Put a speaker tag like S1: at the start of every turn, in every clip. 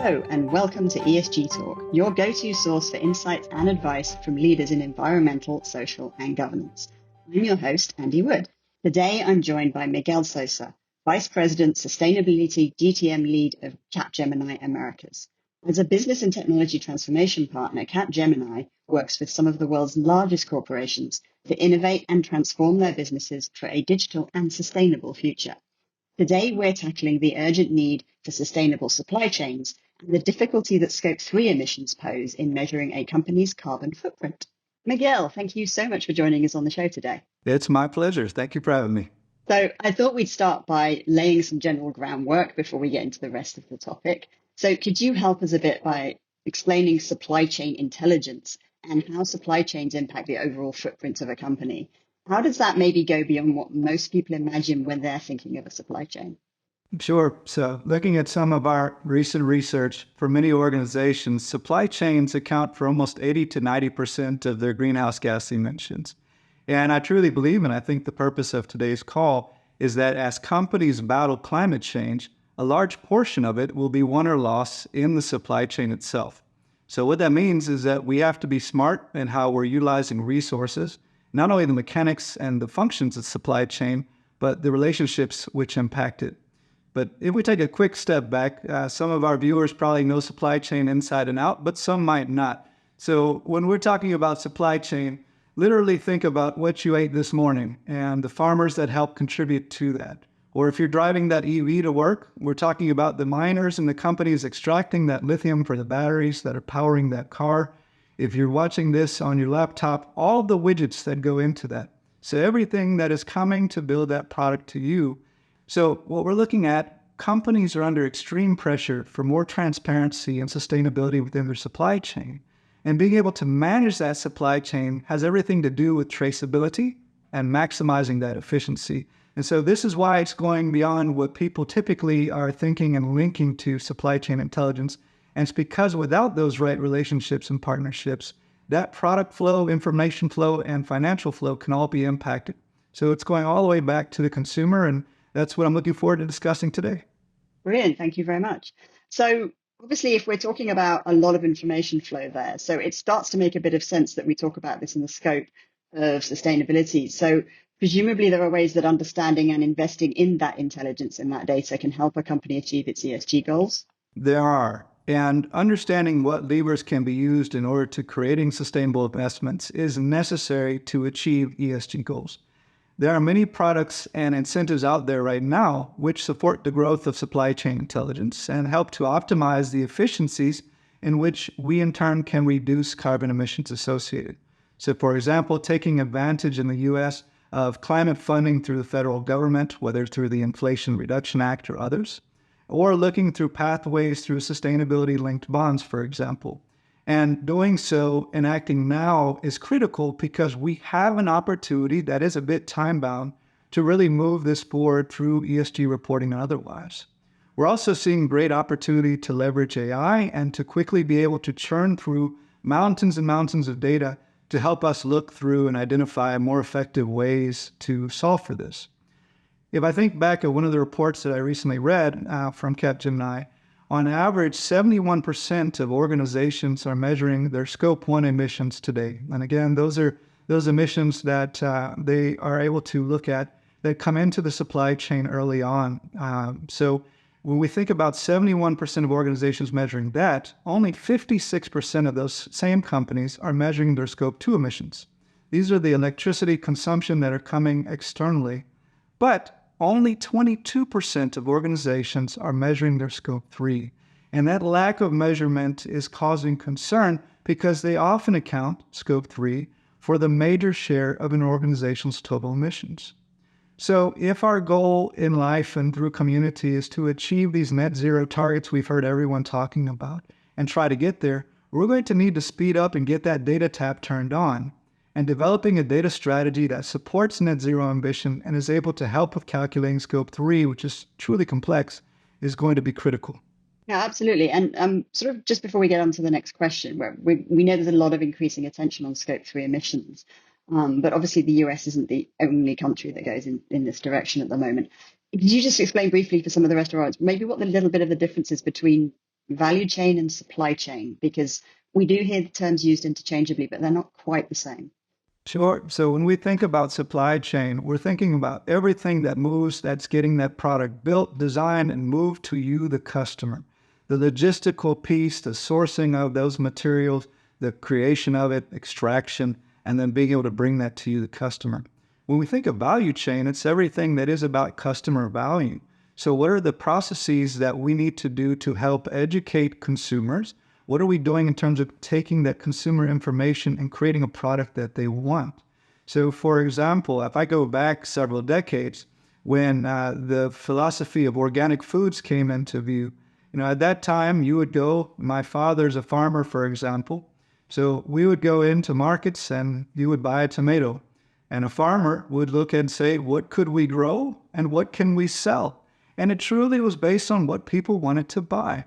S1: Hello, and welcome to ESG Talk, your go-to source for insights and advice from leaders in environmental, social, and governance. I'm your host, Andie Wood. Today, I'm joined by Miguel Sossa, Vice President, Sustainability GTM Lead of Capgemini Americas. As a business and technology transformation partner, Capgemini works with some of the world's largest corporations to innovate and transform their businesses for a digital and sustainable future. Today, we're tackling the urgent need for sustainable supply chains and the difficulty that Scope 3 emissions pose in measuring a company's carbon footprint. Miguel, thank you so much for joining us on the show today.
S2: It's my pleasure. Thank you for having me.
S1: So I thought we'd start by laying some general groundwork before we get into the rest of the topic. So could you help us a bit by explaining supply chain intelligence and how supply chains impact the overall footprint of a company? How does that maybe go beyond what most people imagine when they're thinking of a supply chain?
S2: Sure. So looking at some of our recent research, for many organizations, supply chains account for almost 80 to 90% of their greenhouse gas emissions. And I truly believe, and I think the purpose of today's call is that as companies battle climate change, a large portion of it will be won or lost in the supply chain itself. So what that means is that we have to be smart in how we're utilizing resources, not only the mechanics and the functions of supply chain, but the relationships which impact it. But if we take a quick step back, some of our viewers probably know supply chain inside and out, but some might not. So when we're talking about supply chain, literally think about what you ate this morning and the farmers that help contribute to that. Or if you're driving that EV to work, we're talking about the miners and the companies extracting that lithium for the batteries that are powering that car. If you're watching this on your laptop, all the widgets that go into that. So everything that is coming to build that product to you. So what we're looking at, companies are under extreme pressure for more transparency and sustainability within their supply chain. And being able to manage that supply chain has everything to do with traceability and maximizing that efficiency. And so this is why it's going beyond what people typically are thinking and linking to supply chain intelligence. And it's because without those right relationships and partnerships, that product flow, information flow, and financial flow can all be impacted. So it's going all the way back to the consumer, and that's what I'm looking forward to discussing today.
S1: Brilliant. Thank you very much. So obviously, if we're talking about a lot of information flow there, so it starts to make a bit of sense that we talk about this in the scope of sustainability. So presumably there are ways that understanding and investing in that intelligence and that data can help a company achieve its ESG goals.
S2: There are. And understanding what levers can be used in order to creating sustainable investments is necessary to achieve ESG goals. There are many products and incentives out there right now which support the growth of supply chain intelligence and help to optimize the efficiencies in which we in turn can reduce carbon emissions associated. So for example, taking advantage in the US of climate funding through the federal government, whether through the Inflation Reduction Act or others, or looking through pathways through sustainability-linked bonds, for example. And doing so and acting now is critical because we have an opportunity that is a bit time-bound to really move this forward through ESG reporting and otherwise. We're also seeing great opportunity to leverage AI and to quickly be able to churn through mountains and mountains of data to help us look through and identify more effective ways to solve for this. If I think back at one of the reports that I recently read from Capgemini, on average, 71% of organizations are measuring their Scope 1 emissions today. And again, those are those emissions that they are able to look at that come into the supply chain early on. So when we think about 71% of organizations measuring that, only 56% of those same companies are measuring their Scope 2 emissions. These are the electricity consumption that are coming externally. But only 22% of organizations are measuring their Scope 3. And that lack of measurement is causing concern because they often account, Scope 3, for the major share of an organization's total emissions. So if our goal in life and through community is to achieve these net zero targets we've heard everyone talking about and try to get there, we're going to need to speed up and get that data tap turned on. And developing a data strategy that supports net zero ambition and is able to help with calculating Scope 3, which is truly complex, is going to be critical.
S1: Yeah, absolutely. And sort of just before we get on to the next question, where we know there's a lot of increasing attention on Scope 3 emissions, but obviously the US isn't the only country that goes in this direction at the moment. Could you just explain briefly for some of the rest of our audience, maybe what the little bit of the differences between value chain and supply chain? Because we do hear the terms used interchangeably, but they're not quite the same.
S2: Sure. So when we think about supply chain, we're thinking about everything that moves, that's getting that product built, designed, and moved to you, the customer. The logistical piece, the sourcing of those materials, the creation of it, extraction, and then being able to bring that to you, the customer. When we think of value chain, it's everything that is about customer value. So what are the processes that we need to do to help educate consumers? What are we doing in terms of taking that consumer information and creating a product that they want? So, for example, if I go back several decades, when the philosophy of organic foods came into view, at that time you would go, my father's a farmer, for example. So we would go into markets and you would buy a tomato. And a farmer would look and say, what could we grow and what can we sell? And it truly was based on what people wanted to buy.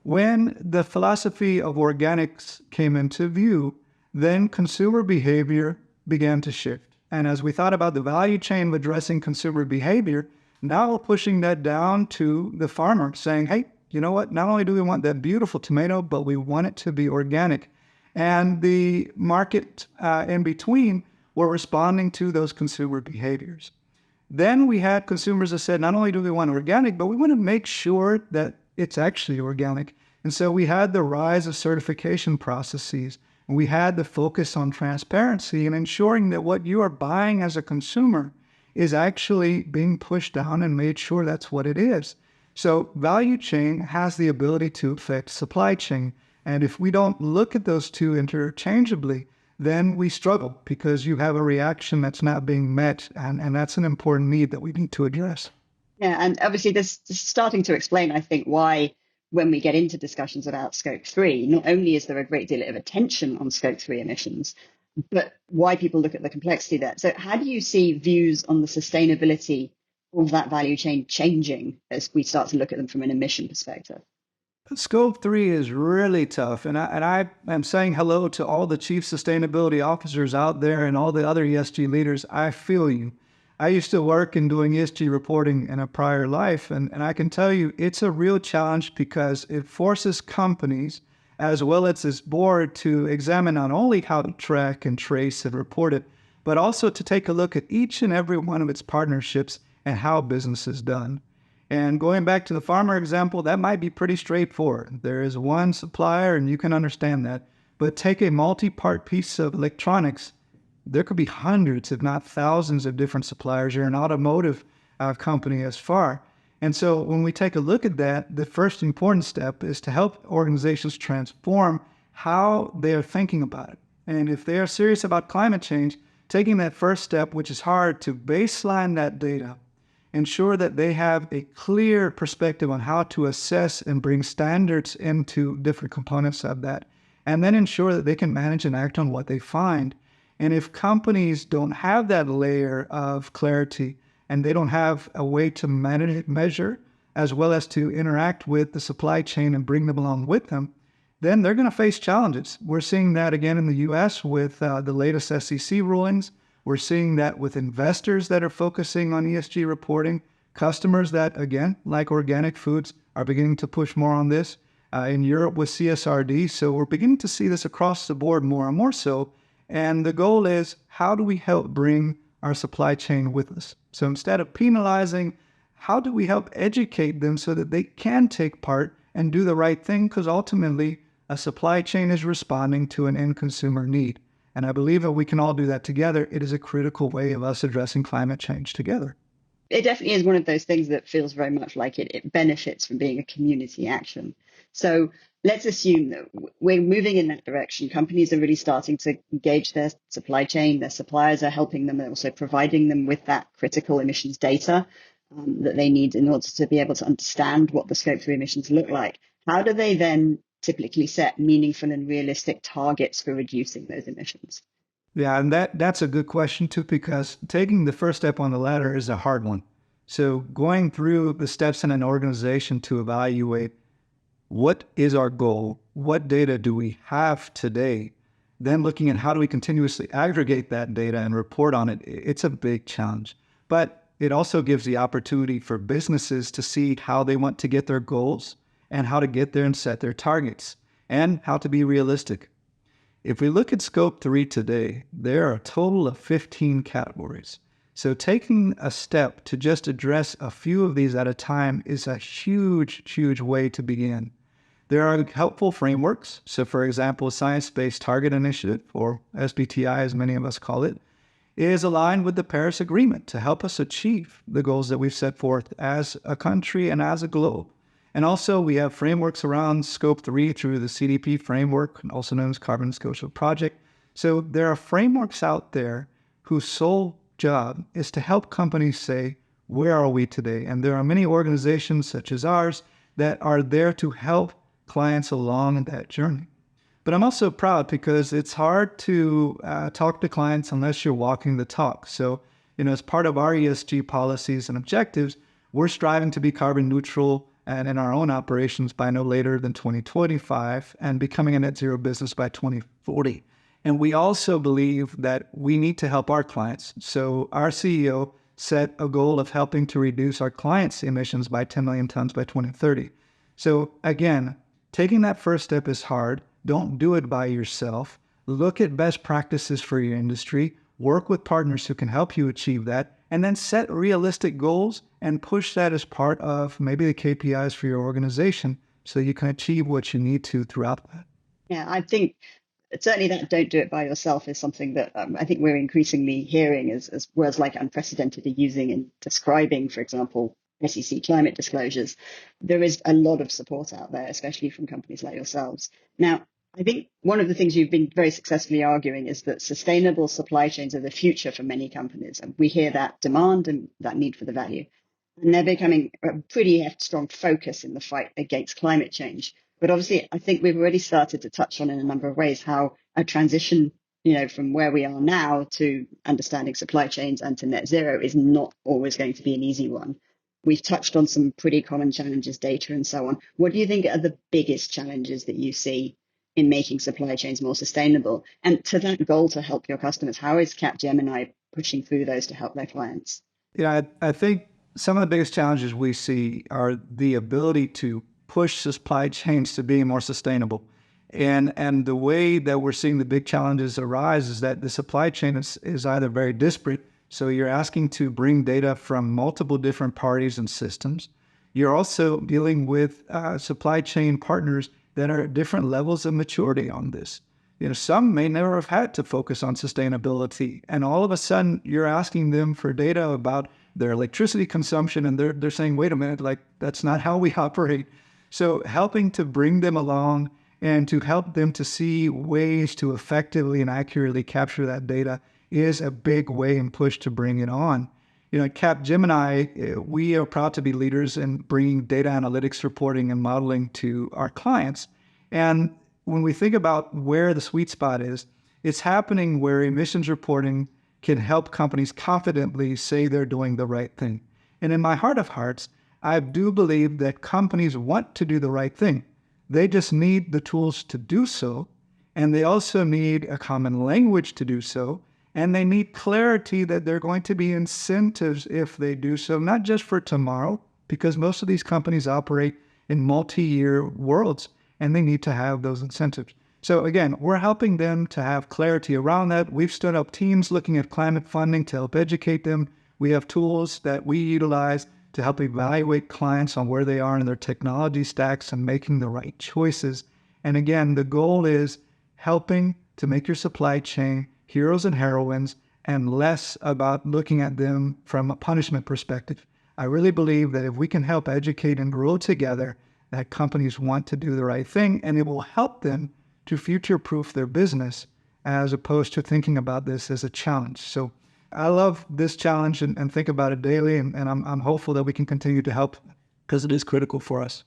S2: When the philosophy of organics came into view, then consumer behavior began to shift. And as we thought about the value chain of addressing consumer behavior, now we're pushing that down to the farmer saying, hey, you know what? Not only do we want that beautiful tomato, but we want it to be organic. And the market in between were responding to those consumer behaviors. Then we had consumers that said, not only do we want organic, but we want to make sure that it's actually organic. And so we had the rise of certification processes. And we had the focus on transparency and ensuring that what you are buying as a consumer is actually being pushed down and made sure that's what it is. So value chain has the ability to affect supply chain. And if we don't look at those two interchangeably, then we struggle because you have a reaction that's not being met. And that's an important need that we need to address.
S1: Yeah, and obviously this is starting to explain, I think, why when we get into discussions about Scope 3, not only is there a great deal of attention on Scope 3 emissions, but why people look at the complexity there. So how do you see views on the sustainability of that value chain changing as we start to look at them from an emission perspective?
S2: Scope 3 is really tough. And I am saying hello to all the chief sustainability officers out there and all the other ESG leaders. I feel you. I used to work in doing ESG reporting in a prior life, and I can tell you it's a real challenge because it forces companies as well as this board to examine not only how to track and trace and report it, but also to take a look at each and every one of its partnerships and how business is done. And going back to the farmer example, that might be pretty straightforward. There is one supplier and you can understand that. But take a multi-part piece of electronics, there could be hundreds, if not thousands of different suppliers. You're an automotive company as far. And so when we take a look at that, the first important step is to help organizations transform how they are thinking about it. And if they are serious about climate change, taking that first step, which is hard, to baseline that data, ensure that they have a clear perspective on how to assess and bring standards into different components of that, and then ensure that they can manage and act on what they find. And if companies don't have that layer of clarity and they don't have a way to manage, measure, as well as to interact with the supply chain and bring them along with them, then they're going to face challenges. We're seeing that again in the US with the latest SEC rulings. We're seeing that with investors that are focusing on ESG reporting, customers that, again, like organic foods, are beginning to push more on this. In Europe with CSRD, so we're beginning to see this across the board more and more so. And the goal is, how do we help bring our supply chain with us? So instead of penalizing, how do we help educate them so that they can take part and do the right thing? Because ultimately, a supply chain is responding to an end consumer need. And I believe that we can all do that together. It is a critical way of us addressing climate change together.
S1: It definitely is one of those things that feels very much like it benefits from being a community action. So let's assume that we're moving in that direction. Companies are really starting to engage their supply chain. Their suppliers are helping them. They're also providing them with that critical emissions data that they need in order to be able to understand what the Scope 3 emissions look like. How do they then typically set meaningful and realistic targets for reducing those emissions?
S2: Yeah, and that's a good question too, because taking the first step on the ladder is a hard one. So going through the steps in an organization to evaluate what is our goal, what data do we have today, then looking at how do we continuously aggregate that data and report on it, it's a big challenge. But it also gives the opportunity for businesses to see how they want to get their goals and how to get there and set their targets, and how to be realistic. If we look at Scope 3 today, there are a total of 15 categories. So taking a step to just address a few of these at a time is a huge way to begin. There are helpful frameworks. So for example, Science-Based Target Initiative, or SBTI as many of us call it, is aligned with the Paris Agreement to help us achieve the goals that we've set forth as a country and as a globe. And also we have frameworks around Scope 3 through the CDP framework, also known as Carbon Disclosure Project. So there are frameworks out there whose sole job is to help companies say, where are we today? And there are many organizations such as ours that are there to help clients along that journey. But I'm also proud because it's hard to talk to clients unless you're walking the talk. So, as part of our ESG policies and objectives, we're striving to be carbon neutral and in our own operations by no later than 2025 and becoming a net zero business by 2040. And we also believe that we need to help our clients. So our CEO set a goal of helping to reduce our clients' emissions by 10 million tons by 2030. So again, taking that first step is hard. Don't do it by yourself. Look at best practices for your industry. Work with partners who can help you achieve that. And then set realistic goals and push that as part of maybe the KPIs for your organization so you can achieve what you need to throughout that.
S1: Yeah, I think certainly that don't do it by yourself is something that I think we're increasingly hearing as words like unprecedented are using in describing, for example, SEC climate disclosures. There is a lot of support out there, especially from companies like yourselves. Now, I think one of the things you've been very successfully arguing is that sustainable supply chains are the future for many companies. And we hear that demand and that need for the value. And they're becoming a pretty strong focus in the fight against climate change. But obviously, I think we've already started to touch on in a number of ways how a transition, from where we are now to understanding supply chains and to net zero is not always going to be an easy one. We've touched on some pretty common challenges, data and so on. What do you think are the biggest challenges that you see in making supply chains more sustainable? And to that goal to help your customers, how is Capgemini pushing through those to help their clients?
S2: I think some of the biggest challenges we see are the ability to push supply chains to being more sustainable. And the way that we're seeing the big challenges arise is that the supply chain is either very disparate, so you're asking to bring data from multiple different parties and systems. You're also dealing with supply chain partners that are at different levels of maturity on this. Some may never have had to focus on sustainability, and all of a sudden you're asking them for data about their electricity consumption, and they're saying, wait a minute, like that's not how we operate. So helping to bring them along and to help them to see ways to effectively and accurately capture that data is a big way and push to bring it on. At Capgemini, we are proud to be leaders in bringing data analytics reporting and modeling to our clients. And when we think about where the sweet spot is, it's happening where emissions reporting can help companies confidently say they're doing the right thing. And in my heart of hearts, I do believe that companies want to do the right thing. They just need the tools to do so. And they also need a common language to do so. And they need clarity that there are going to be incentives if they do so, not just for tomorrow, because most of these companies operate in multi-year worlds, and they need to have those incentives. So again, we're helping them to have clarity around that. We've stood up teams looking at climate funding to help educate them. We have tools that we utilize to help evaluate clients on where they are in their technology stacks and making the right choices. And again, the goal is helping to make your supply chain heroes and heroines and less about looking at them from a punishment perspective. I really believe that if we can help educate and grow together, that companies want to do the right thing, and it will help them to future-proof their business as opposed to thinking about this as a challenge. So I love this challenge and think about it daily, and I'm hopeful that we can continue to help because it is critical for us.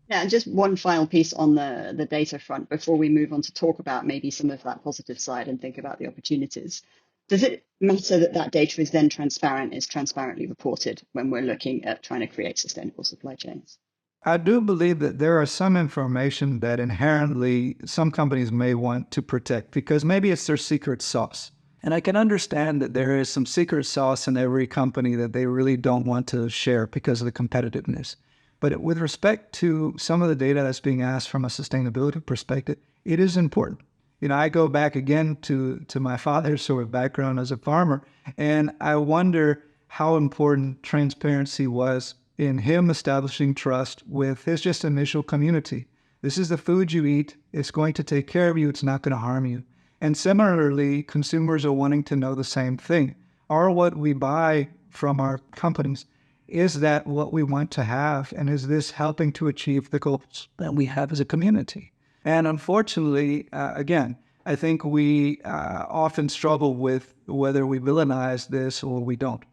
S1: Yeah, and just one final piece on the data front before we move on to talk about maybe some of that positive side and think about the opportunities. Does it matter that that data is then transparent, is transparently reported when we're looking at trying to create sustainable supply chains?
S2: I do believe that there are some information that inherently some companies may want to protect because maybe it's their secret sauce. And I can understand that there is some secret sauce in every company that they really don't want to share because of the competitiveness. But with respect to some of the data that's being asked from a sustainability perspective, it is important. I go back again to my father's sort of background as a farmer, and I wonder how important transparency was in him establishing trust with his just initial community. This is the food you eat. It's going to take care of you. It's not going to harm you. And similarly, consumers are wanting to know the same thing. Are what we buy from our companies, is that what we want to have? And is this helping to achieve the goals that we have as a community? And unfortunately, again, I think we often struggle with whether we villainize this or we don't.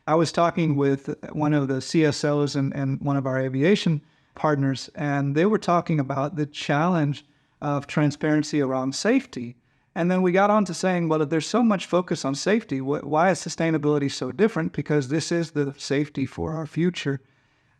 S2: I was talking with one of the CSOs and one of our aviation partners, and they were talking about the challenge of transparency around safety. And then we got on to saying, well, if there's so much focus on safety, why is sustainability so different? Because this is the safety for our future.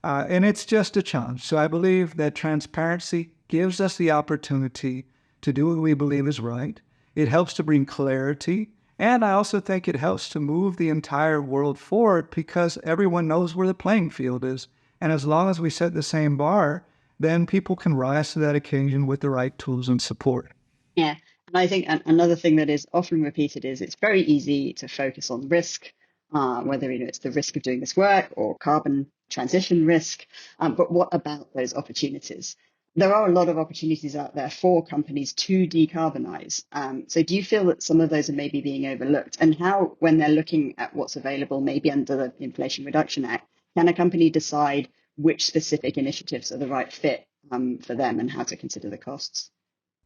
S2: And it's just a challenge. So I believe that transparency gives us the opportunity to do what we believe is right. It helps to bring clarity. And I also think it helps to move the entire world forward because everyone knows where the playing field is. And as long as we set the same bar, then people can rise to that occasion with the right tools and support.
S1: Yeah. And I think another thing that is often repeated is it's very easy to focus on risk, whether it's the risk of doing this work or carbon transition risk. But what about those opportunities? There are a lot of opportunities out there for companies to decarbonize. So do you feel that some of those are maybe being overlooked? And how, when they're looking at what's available, maybe under the Inflation Reduction Act, can a company decide which specific initiatives are the right fit for them and how to consider the costs?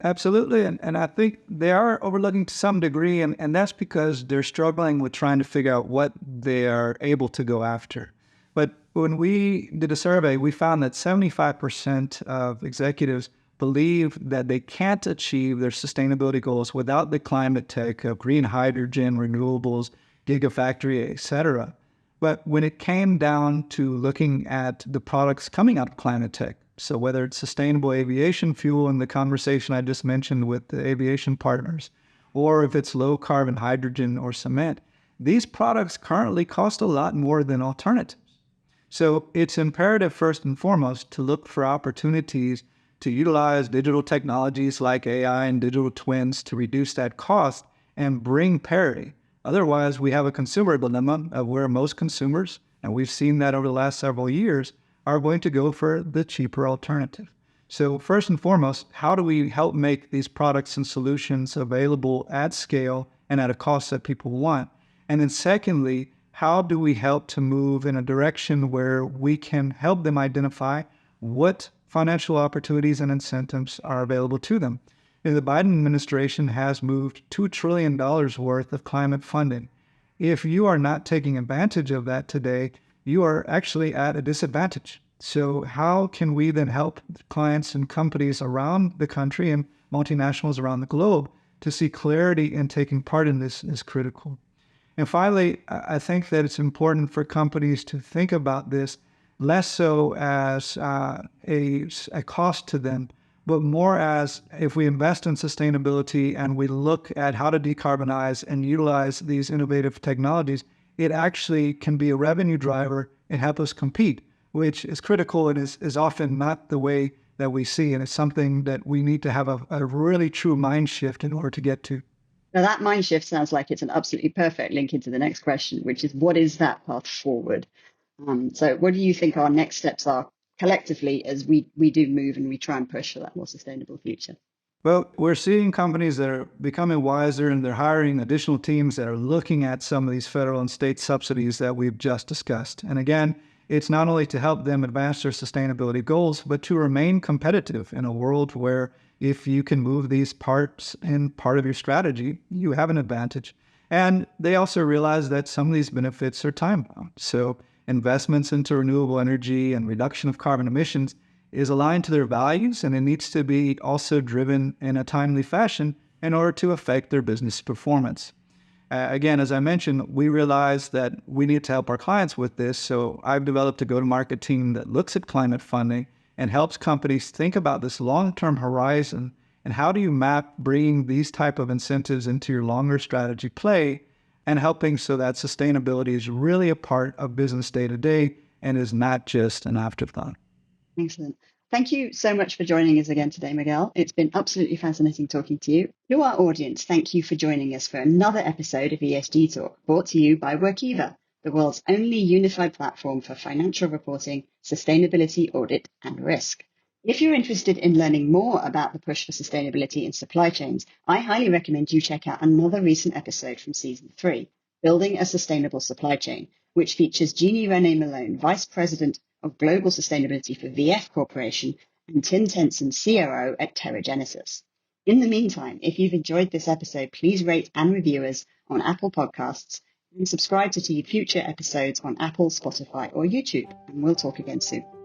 S2: Absolutely. And I think they are overlooking to some degree, and that's because they're struggling with trying to figure out what they are able to go after. But when we did a survey, we found that 75% of executives believe that they can't achieve their sustainability goals without the climate tech of green hydrogen, renewables, gigafactory, etc. But when it came down to looking at the products coming out of climate tech, so whether it's sustainable aviation fuel in the conversation I just mentioned with the aviation partners, or if it's low carbon hydrogen or cement, these products currently cost a lot more than alternatives. So it's imperative first and foremost to look for opportunities to utilize digital technologies like AI and digital twins to reduce that cost and bring parity. Otherwise, we have a consumer dilemma of where most consumers, and we've seen that over the last several years, are going to go for the cheaper alternative. So first and foremost, how do we help make these products and solutions available at scale and at a cost that people want? And then secondly, how do we help to move in a direction where we can help them identify what financial opportunities and incentives are available to them? The Biden administration has moved $2 trillion worth of climate funding. If you are not taking advantage of that today, you are actually at a disadvantage. So how can we then help clients and companies around the country and multinationals around the globe to see clarity in taking part in this is critical. And finally, I think that it's important for companies to think about this less so as a cost to them, but more as if we invest in sustainability and we look at how to decarbonize and utilize these innovative technologies, it actually can be a revenue driver and help us compete, which is critical and is often not the way that we see. And it's something that we need to have a really true mind shift in order to get to.
S1: Now, that mind shift sounds like it's an absolutely perfect link into the next question, which is what is that path forward? So what do you think our next steps are collectively as we do move and we try and push for that more sustainable future?
S2: Well, we're seeing companies that are becoming wiser and they're hiring additional teams that are looking at some of these federal and state subsidies that we've just discussed. And again, it's not only to help them advance their sustainability goals, but to remain competitive in a world where if you can move these parts in part of your strategy, you have an advantage. And they also realize that some of these benefits are time-bound. So investments into renewable energy and reduction of carbon emissions is aligned to their values, and it needs to be also driven in a timely fashion in order to affect their business performance. Again, as I mentioned, we realize that we need to help our clients with this, so I've developed a go-to-market team that looks at climate funding and helps companies think about this long-term horizon and how do you map bringing these type of incentives into your longer strategy play and helping so that sustainability is really a part of business day-to-day and is not just an afterthought.
S1: Excellent. Thank you so much for joining us again today, Miguel. It's been absolutely fascinating talking to you. To our audience, thank you for joining us for another episode of ESG Talk, brought to you by Workiva, the world's only unified platform for financial reporting, sustainability, audit, and risk. If you're interested in learning more about the push for sustainability in supply chains, I highly recommend you check out another recent episode from Season 3, Building a Sustainable Supply Chain, which features Jeannie Renee Malone, Vice President of Global Sustainability for VF Corporation, and Tim Tenson, COO at TerraGenesis. In the meantime, if you've enjoyed this episode, please rate and review us on Apple Podcasts and subscribe to future episodes on Apple, Spotify, or YouTube. And we'll talk again soon.